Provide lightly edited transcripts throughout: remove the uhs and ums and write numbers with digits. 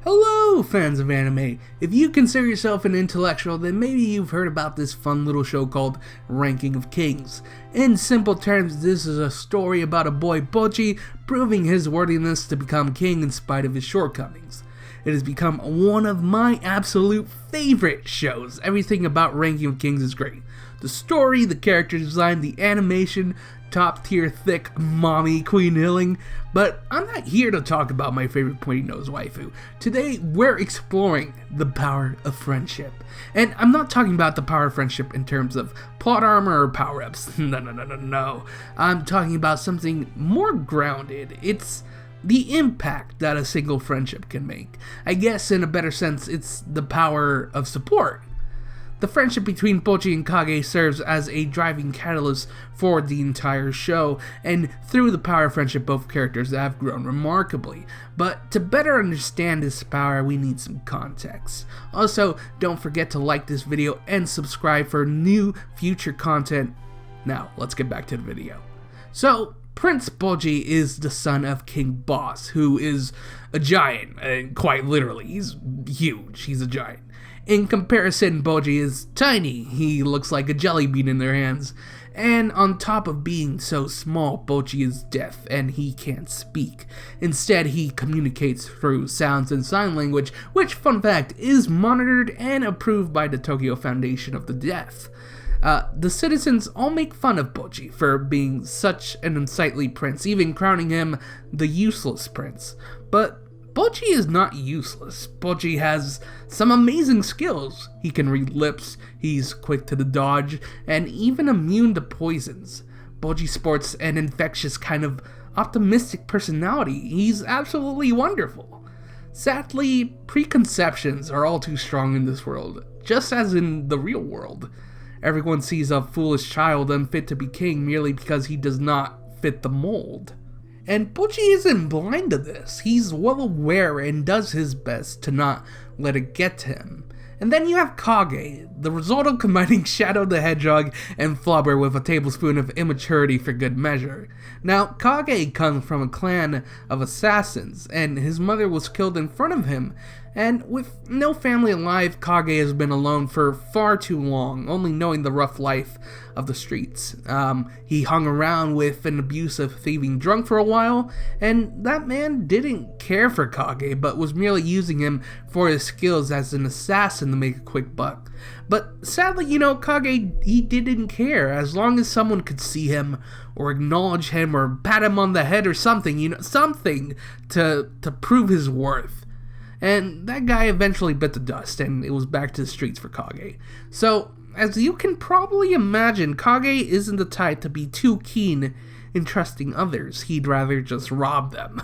Hello, fans of anime! If you consider yourself an intellectual, then maybe you've heard about this fun little show called Ranking of Kings. In simple terms, this is a story about a boy Bojji proving his worthiness to become king in spite of his shortcomings. It has become one of my absolute favorite shows. Everything about Ranking of Kings is great. The story, the character design, the animation, top tier thick mommy queen healing. But I'm not here to talk about my favorite pointy nose waifu. Today we're exploring the power of friendship. And I'm not talking about the power of friendship in terms of plot armor or power-ups. No. I'm talking about something more grounded. It's the impact that a single friendship can make. I guess in a better sense, it's the power of support. The friendship between Bojji and Kage serves as a driving catalyst for the entire show, and through the power of friendship, both characters have grown remarkably. But to better understand this power, we need some context. Also, don't forget to like this video and subscribe for new future content. Now, let's get back to the video. So, Prince Bojji is the son of King Boss, who is a giant, and quite literally, he's huge, he's a giant. In comparison, Bojji is tiny. He looks like a jelly bean in their hands. And on top of being so small, Bojji is deaf and he can't speak. Instead, he communicates through sounds and sign language, which, fun fact, is monitored and approved by the Tokyo Foundation of the Deaf. The citizens all make fun of Bojji for being such an unsightly prince, even crowning him the useless prince. But Bojji is not useless. Bojji has some amazing skills. He can read lips, he's quick to the dodge, and even immune to poisons. Bojji sports an infectious kind of optimistic personality. He's absolutely wonderful. Sadly, preconceptions are all too strong in this world, just as in the real world. Everyone sees a foolish child unfit to be king merely because he does not fit the mold. And Bojji isn't blind to this. He's well aware and does his best to not let it get to him. And then you have Kage, the result of combining Shadow the Hedgehog and Flubber with a tablespoon of immaturity for good measure. Now, Kage comes from a clan of assassins, and his mother was killed in front of him. And with no family alive, Kage has been alone for far too long, only knowing the rough life of the streets. He hung around with an abusive, thieving drunk for a while, and that man didn't care for Kage, but was merely using him for his skills as an assassin to make a quick buck. But sadly, Kage, he didn't care, as long as someone could see him, or acknowledge him, or pat him on the head or something, something to prove his worth. And that guy eventually bit the dust, and it was back to the streets for Kage. So, as you can probably imagine, Kage isn't the type to be too keen in trusting others. He'd rather just rob them,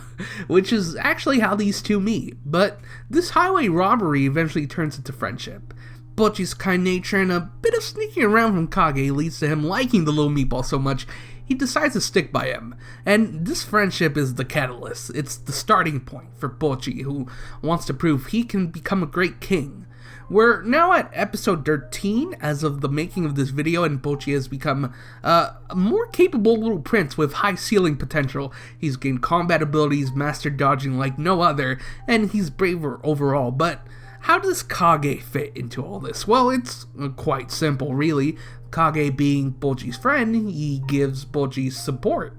which is actually how these two meet. But this highway robbery eventually turns into friendship. Bojji's kind nature and a bit of sneaking around from Kage leads to him liking the little meatball so much he decides to stick by him, and this friendship is the catalyst. It's the starting point for Bojji, who wants to prove he can become a great king. We're now at episode 13 as of the making of this video, and Bojji has become a more capable little prince with high ceiling potential. He's gained combat abilities, mastered dodging like no other, and he's braver overall. But how does Kage fit into all this? Well, it's quite simple, really. Kage being Bojji's friend, he gives Bojji support.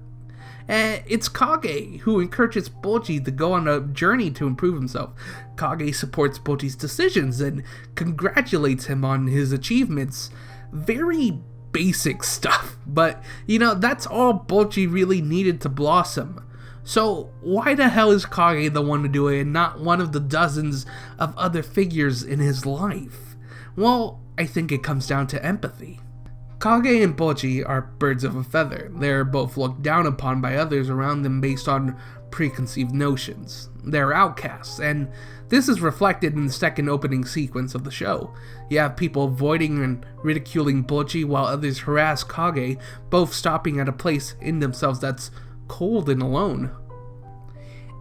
It's Kage who encourages Bojji to go on a journey to improve himself. Kage supports Bojji's decisions and congratulates him on his achievements. Very basic stuff, but that's all Bojji really needed to blossom. So why the hell is Kage the one to do it and not one of the dozens of other figures in his life? Well, I think it comes down to empathy. Kage and Bojji are birds of a feather. They're both looked down upon by others around them based on preconceived notions. They're outcasts, and this is reflected in the second opening sequence of the show. You have people avoiding and ridiculing Bojji while others harass Kage, both stopping at a place in themselves that's cold and alone.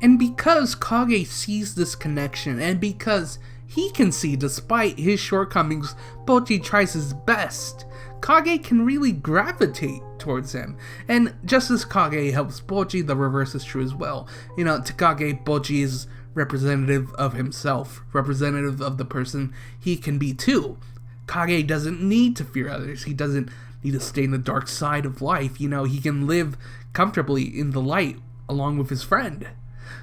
And because Kage sees this connection, and because he can see despite his shortcomings, Bojji tries his best, Kage can really gravitate towards him. And just as Kage helps Bojji, the reverse is true as well. To Kage, Bojji is representative of himself, representative of the person he can be too. Kage doesn't need to fear others. He doesn't need to stay in the dark side of life. You know, he can live comfortably in the light along with his friend.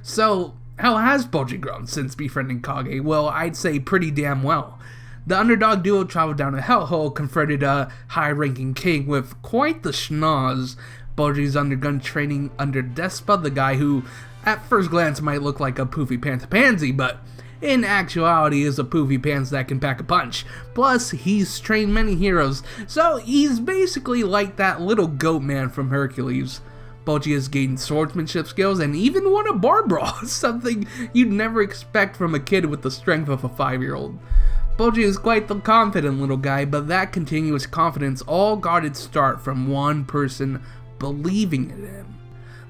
So, how has Bojji grown since befriending Kage? Well, I'd say pretty damn well. The underdog duo traveled down a hellhole, confronted a high-ranking king with quite the schnoz. Bojji's undergone training under Despa, the guy who, at first glance, might look like a poofy pants pansy, but in actuality is a poofy pants that can pack a punch. Plus, he's trained many heroes, so he's basically like that little goat man from Hercules. Bojji has gained swordsmanship skills and even won a bar brawl, something you'd never expect from a kid with the strength of a 5-year-old. Bojji is quite the confident little guy, but that continuous confidence all got its start from one person believing in him.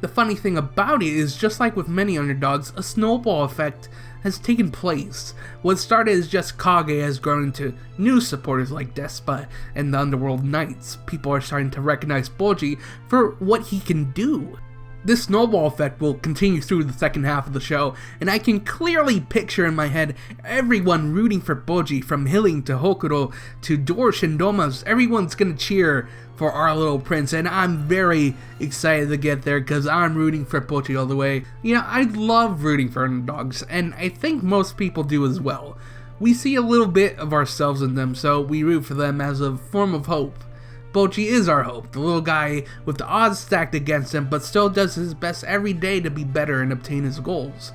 The funny thing about it is, just like with many underdogs, a snowball effect has taken place. What started as just Kage has grown into new supporters like Despa and the Underworld Knights. People are starting to recognize Bojji for what he can do. This snowball effect will continue through the second half of the show, and I can clearly picture in my head everyone rooting for Bojji, from Hilling to Hokuro to Dorsch and Domas. Everyone's gonna cheer for our little prince, and I'm very excited to get there because I'm rooting for Bojji all the way. You know, I love rooting for underdogs, and I think most people do as well. We see a little bit of ourselves in them, so we root for them as a form of hope. Bojji is our hope, the little guy with the odds stacked against him, but still does his best every day to be better and obtain his goals.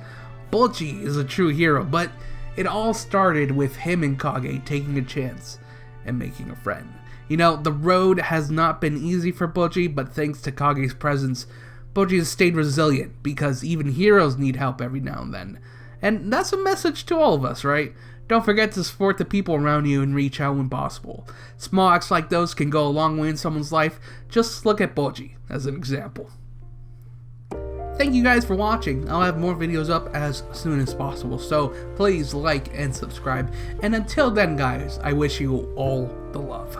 Bojji is a true hero, but it all started with him and Kage taking a chance and making a friend. You know, the road has not been easy for Bojji, but thanks to Kage's presence, Bojji has stayed resilient, because even heroes need help every now and then. And that's a message to all of us, right? Don't forget to support the people around you and reach out when possible. Small acts like those can go a long way in someone's life. Just look at Bojji as an example. Thank you guys for watching. I'll have more videos up as soon as possible, so please like and subscribe. And until then guys, I wish you all the love.